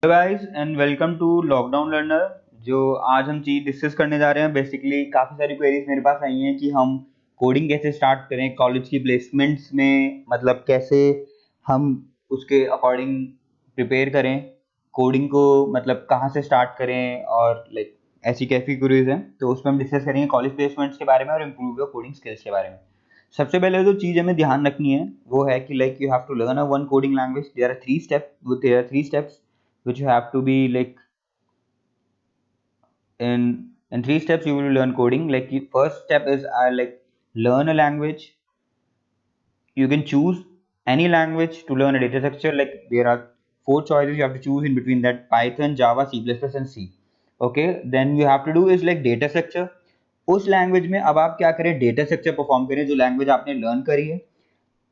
Hello guys and welcome to lockdown learner. जो आज हम चीज़ डिस्कस करने जा रहे हैं, बेसिकली काफ़ी सारी क्वेरीज मेरे पास आई हैं कि हम कोडिंग कैसे स्टार्ट करें कॉलेज की प्लेसमेंट्स में, मतलब कैसे हम उसके अकॉर्डिंग प्रिपेयर करें कोडिंग को, मतलब कहाँ से स्टार्ट करें और लाइक ऐसी कैसी क्वेरीज हैं। तो उसमें हम डिस्कस करेंगे कॉलेज प्लेसमेंट्स के बारे में और इम्प्रूव योर कोडिंग स्किल्स के बारे में। सबसे पहले जो चीज़ हमें ध्यान रखनी है वो है कि like you have to learn a one coding language. There are three steps which you have to be like in three steps you will learn coding. Like first step is like learn a language. You can choose any language to learn a data structure. Like there are four choices you have to choose in between that: Python, Java, C++ and C. Okay, then you have to do is like data structure. उस language में अब आप क्या करें, data structure perform करें जो language आपने learn करी है।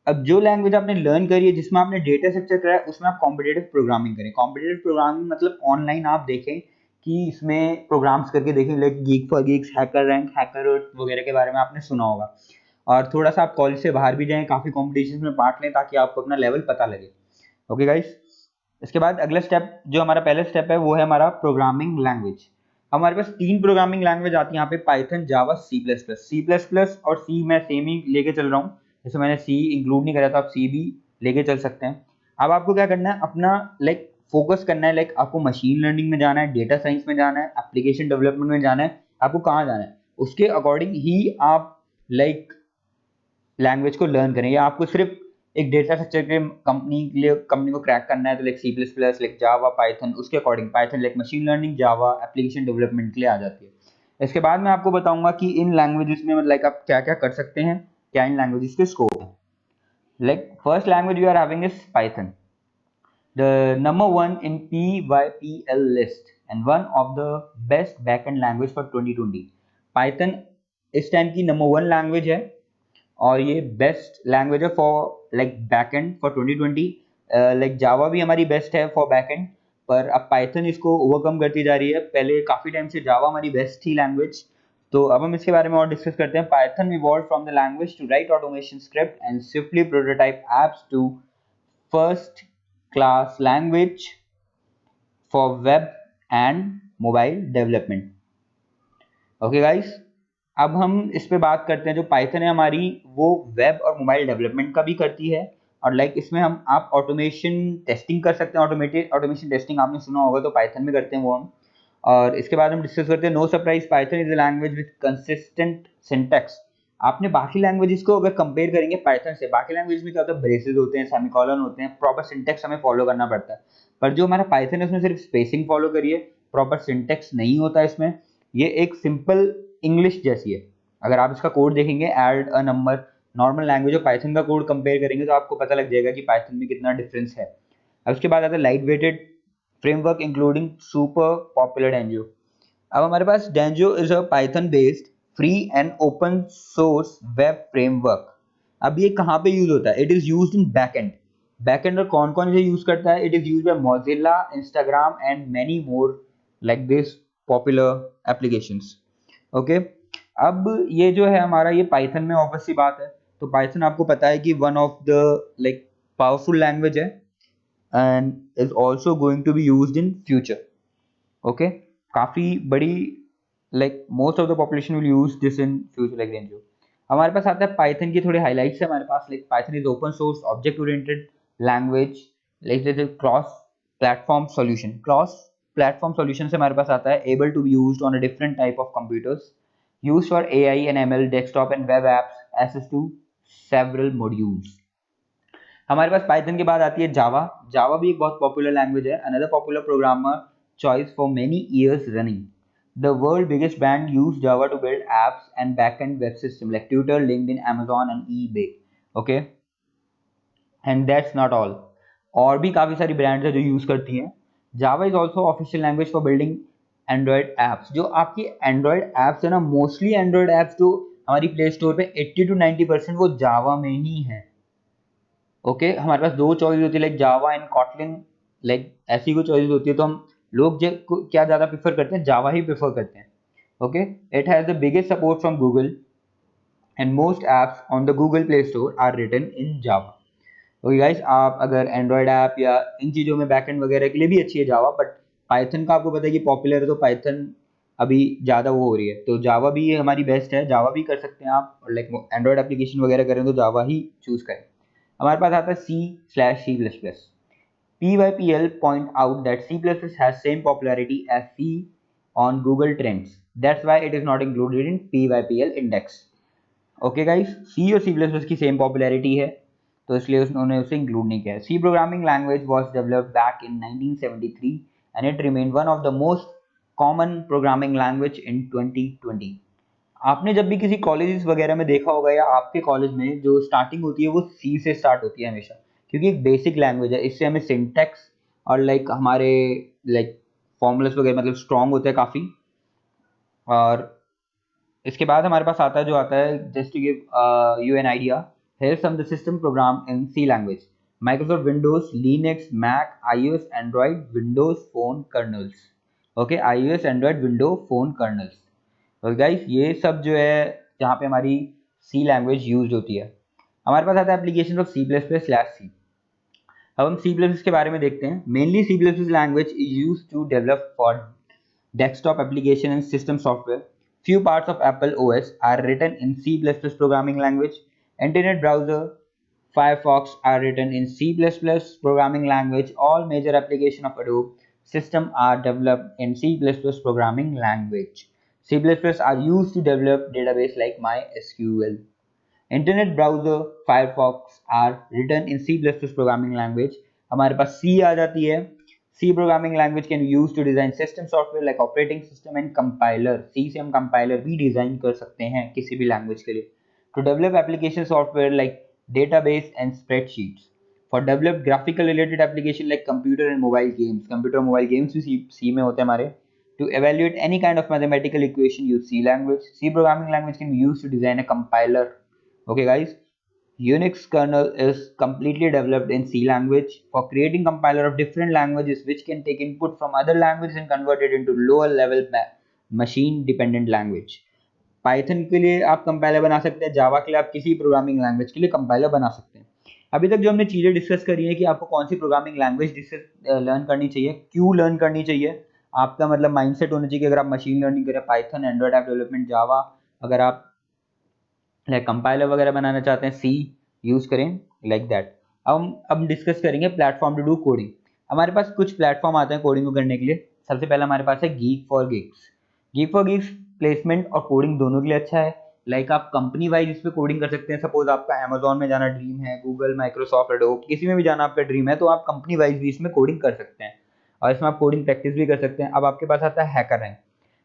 अब जो लैंग्वेज आपने लर्न करी है जिसमें आपने डेटा स्ट्रक्चर करा है उसमें आप कॉम्पिटेटिव प्रोग्रामिंग करें। कॉम्पिटेटिव प्रोग्रामिंग मतलब ऑनलाइन आप देखें कि इसमें प्रोग्राम्स करके देखें, like geek for Geeks, hacker rank, hacker वगैरह के बारे में आपने सुना होगा। और थोड़ा सा आप कॉलेज से बाहर भी जाएं, काफ़ी कॉम्पिटिशन में पार्ट लें ताकि आपको अपना लेवल पता लगे। ओके गाइस, इसके बाद अगला स्टेप जो हमारा पहला स्टेप है वो है हमारा प्रोग्रामिंग लैंग्वेज। हमारे पास तीन प्रोग्रामिंग लैंग्वेज आती है यहाँ पे: Python, Java, C plus plus. C plus plus और सी मैं सेम ही लेके चल रहा हूँ, जैसे मैंने सी इंक्लूड नहीं करा तो आप सी भी लेके चल सकते हैं। अब आपको क्या करना है, अपना लाइक फोकस करना है। लाइक आपको मशीन लर्निंग में जाना है, डेटा साइंस में जाना है, एप्लीकेशन डेवलपमेंट में जाना है, आपको कहाँ जाना है उसके अकॉर्डिंग ही आप लाइक लैंग्वेज को लर्न करें। या आपको सिर्फ एक डेटा स्ट्रक्चर के कंपनी के लिए कंपनी को क्रैक करना है तो like C plus plus, like Java, Python, उसके according Python like machine learning, Java application development के लिए आ जाती है। इसके बाद मैं आपको बताऊंगा कि इन लैंग्वेजेस में मतलब लाइक आप क्या क्या कर सकते हैं, क्या इन लैंग्वेजेस के स्कोप है। Like first language you are having is Python, the number one in PYPL list and one of the best backend language for 2020। Python इस टाइम की नंबर वन लैंग्वेज है और ये बेस्ट लैंग्वेज है for like backend for 2020। Like Java भी हमारी best है for backend, पर अब पाइथन इसको ओवरकम करती जा रही है। पहले काफ़ी टाइम से जावा हमारी बेस्ट थी लैंग्वेज। तो अब हम इसके बारे में और डिस्कस करते हैं। Python evolve from the language to write automation script and swiftly prototype apps to first class language for web and mobile development। Okay guys, अब हम इस पे बात करते हैं। जो पाइथन है हमारी वो वेब और मोबाइल डेवलपमेंट का भी करती है और लाइक इसमें हम आप ऑटोमेशन टेस्टिंग कर सकते हैं। ऑटोमेटेड ऑटोमेशन टेस्टिंग आपने सुना होगा, तो पाइथन में करते हैं वो हम। और इसके बाद हम डिस्कस करते हैं no surprise Python is a language with consistent syntax. आपने बाकी लैंग्वेजेस को अगर कंपेयर करेंगे पाइथन से, बाकी लैंग्वेज में क्या होता है, ब्रेसेस होते हैं, सेमीकोलन होते हैं, प्रॉपर सिंटैक्स हमें फॉलो करना पड़ता है। पर जो हमारा पाइथन है उसमें सिर्फ स्पेसिंग फॉलो करिए, प्रॉपर सिंटैक्स नहीं होता इसमें। ये एक सिंपल इंग्लिश जैसी है। अगर आप इसका कोड देखेंगे, add a number, normal language और पाइथन का कोड कंपेयर करेंगे तो आपको पता लग जाएगा कि पाइथन में कितना डिफरेंस है। अब उसके बाद आता है light weighted framework including super popular Django. अब हमारे पास Django is a Python based free and open source web framework. अब ये कहाँ पे यूज होता है? It is use in backend. Backend और कौन कौन से यूज करता है? It is use by Mozilla, Instagram and many more like this popular applications. Okay, अब ये जो है हमारा, ये पाइथन में ऑब्वियस सी बात है। तो पाइथन आपको पता है कि one of the like powerful language है and is also going to be used in future. Okay, काफ़ी बड़ी like most of the population will use this in future like रेंजो। हमारे पास आता है पाइथन की थोड़े हाइलाइट्स है हमारे पास। Like Python is open source object oriented language, like cross platform solution. Cross platform solution से हमारे पास आता है able to be used on a different type of computers, used for AI and ML, desktop and web apps, access to several modules। हमारे पास Python के बाद आती है जावा। जावा भी एक बहुत पॉपुलर लैंग्वेज है, another popular programmer choice for many years running. The world biggest brand use Java to build apps and backend web system like Twitter, LinkedIn, amazon and eBay। Okay, and that's not all, और भी काफ़ी सारी brands है जो use करती हैं। Java is also official language for building Android apps. जो आपकी एंड्रॉयड ऐप्स है ना, मोस्टली एंड्रॉयड ऐप्स जो हमारी प्ले स्टोर पे 80 टू 90% वो जावा में ही है। ओके, हमारे पास दो चॉइस होती है like Java and Kotlin, like ऐसी कोई चॉइस होती है। तो हम लोग क्या ज़्यादा प्रीफर करते हैं? जावा ही प्रीफर करते हैं। Okay, it has the biggest support from Google and most apps on the Google Play Store are written in Java. Okay guys, आप अगर एंड्रॉयड ऐप या इन चीज़ों में बैकएंड वगैरह के लिए भी अच्छी है जावा, बट पाइथन का आपको पता है कि पॉपुलर है, तो पाइथन अभी ज़्यादा वो हो रही है, तो जावा भी हमारी बेस्ट है, जावा भी कर सकते हैं आप, और लाइक एंड्रॉयड एप्लीकेशन वगैरह करें तो जावा ही चूज़ करें। हमारे पास आता है C/C++। PYPL point out that C++ has same popularity as C on Google Trends. That's why it is not included in PYPL index. Okay guys, C और सी प्लस प्लस की सेम पॉपुलैरिटी है, तो इसलिए उन्होंने उसे include नहीं किया। C programming language was developed back in 1973 and it remain one of the most common programming language in 2020। आपने जब भी किसी कॉलेजेस वगैरह में देखा होगा या आपके कॉलेज में जो स्टार्टिंग होती है वो सी से स्टार्ट होती है हमेशा, क्योंकि एक बेसिक लैंग्वेज है, इससे हमें सिंटैक्स और लाइक हमारे लाइक फॉर्मूलास वगैरह मतलब स्ट्रॉन्ग होते हैं काफ़ी। और इसके बाद हमारे पास आता है जो आता है just to give you an idea, here some the system program in C language, Microsoft Windows, Linux, Mac, iOS, Android, Windows phone kernels. Okay, iOS, Android, window phone kernels. तो गाइस ये सब जो है जहाँ पे हमारी सी लैंग्वेज यूज होती है। हमारे पास आता है एप्लीकेशन ऑफ C++/C। अब हम C++ के बारे में देखते हैं। Mainly C++ language is use to develop for desktop application and system software. Few parts of Apple OS are written in C++ programming language. Internet browser, Firefox are written in C++ programming language. All major applications of Adobe system are developed in C++ programming language. C++ are used to develop database like MySQL. Internet browser, Firefox are written in C plus plus programming language. हमारे पास C आ जाती है। C programming language can use to design system software like operating system and compiler. C से हम compiler भी design कर सकते हैं किसी भी लैंग्वेज के लिए। To develop application software like database and spreadsheets. For develop graphical related application like computer and mobile games, computer mobile games भी सी में होते हैं हमारे। To evaluate any kind of mathematical equation, use C language. C programming language can be used to design a compiler. Okay, guys. Unix kernel is completely developed in C language for creating compiler of different languages which can take input from other languages and convert it into lower level machine dependent language. Python के लिए आप compiler बना सकते हैं, जावा के लिए आप किसी प्रोग्रामिंग लैंग्वेज के लिए कंपाइलर बना सकते हैं। अभी तक जो हमने चीज़ें डिस्कस करी है कि आपको कौन सी प्रोग्रामिंग लैंग्वेज लर्न करनी चाहिए, क्यों लर्न करनी चाहिए, आपका मतलब माइंडसेट होना चाहिए कि अगर आप मशीन लर्निंग करें पाइथन, एंड्रॉइड ऐप डेवलपमेंट जावा, अगर आप लाइक कंपाइलर वगैरह बनाना चाहते हैं सी यूज़ करें, लाइक दैट। अब डिस्कस करेंगे प्लेटफॉर्म टू डू कोडिंग। हमारे पास कुछ प्लेटफॉर्म आते हैं कोडिंग को करने के लिए। सबसे पहला हमारे पास है geek for gigs. Geek for gigs placement और कोडिंग दोनों के लिए अच्छा है। लाइक आप कंपनी वाइज इस पर कोडिंग कर सकते हैं। सपोज आपका अमेजोन में जाना ड्रीम है, गूगल, माइक्रोसॉफ्ट, एडोब, किसी में भी जाना आपका ड्रीम है, तो आप कंपनी वाइज भी इसमें कोडिंग कर सकते हैं और इसमें आप कोडिंग प्रैक्टिस भी कर सकते हैं। अब आपके पास आता है हैकर रैंक।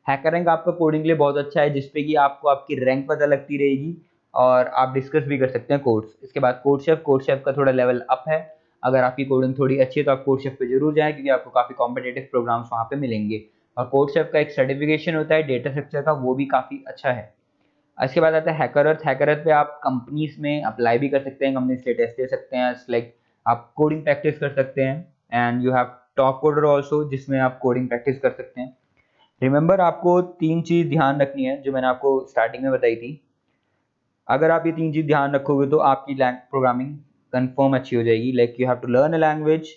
हैकर रैंक आपका कोडिंग के लिए बहुत अच्छा है, जिसपे कि आपको आपकी रैंक पता लगती रहेगी और आप डिस्कस भी कर सकते हैं कोड्स। इसके बाद कोड शेफ का थोड़ा लेवल अप है। अगर आपकी कोडिंग थोड़ी अच्छी है तो आप कोड शेफ पे जरूर जाएं, क्योंकि आपको काफ़ी कॉम्पिटेटिव प्रोग्राम्स वहाँ पे मिलेंगे। और कोड शेफ का एक सर्टिफिकेशन होता है डेटा स्ट्रक्चर का, वो भी काफ़ी अच्छा है। इसके बाद आता है हैकरअर्थ। हैकरअर्थ पे आप कंपनीज में अप्लाई भी कर सकते हैं, कंपनीज के टेस्ट दे सकते हैं, लाइक आप कोडिंग प्रैक्टिस कर सकते हैं। And you have top coder also, जिसमें आप कोडिंग प्रैक्टिस कर सकते हैं। रिमेंबर, आपको 3 चीज़ ध्यान रखनी है जो मैंने आपको स्टार्टिंग में बताई थी। अगर आप ये 3 चीज़ ध्यान रखोगे तो आपकी प्रोग्रामिंग कंफर्म अच्छी हो जाएगी। Like you have to learn a language,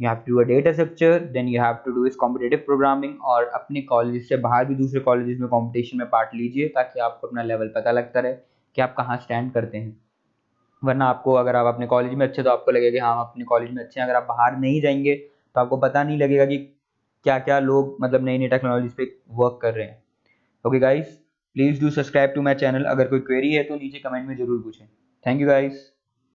you have to do a data structure, then you have to do इस कॉम्पिटेटिव प्रोग्रामिंग, और अपने कॉलेज से बाहर भी दूसरे कॉलेजेस में कंपटीशन में पार्ट लीजिए ताकि आपको अपना लेवल पता लगता रहे कि आप कहाँ स्टैंड करते हैं। वरना आपको, अगर आप अपने कॉलेज में अच्छे तो आपको लगेगा कि हाँ हम अपने कॉलेज में अच्छे हैं, अगर आप बाहर नहीं जाएंगे तो आपको पता नहीं लगेगा कि क्या क्या लोग मतलब नई नई टेक्नोलॉजीज पे वर्क कर रहे हैं। Okay guys, please do subscribe to my channel. अगर कोई क्वेरी है तो नीचे कमेंट में ज़रूर पूछें। Thank you guys.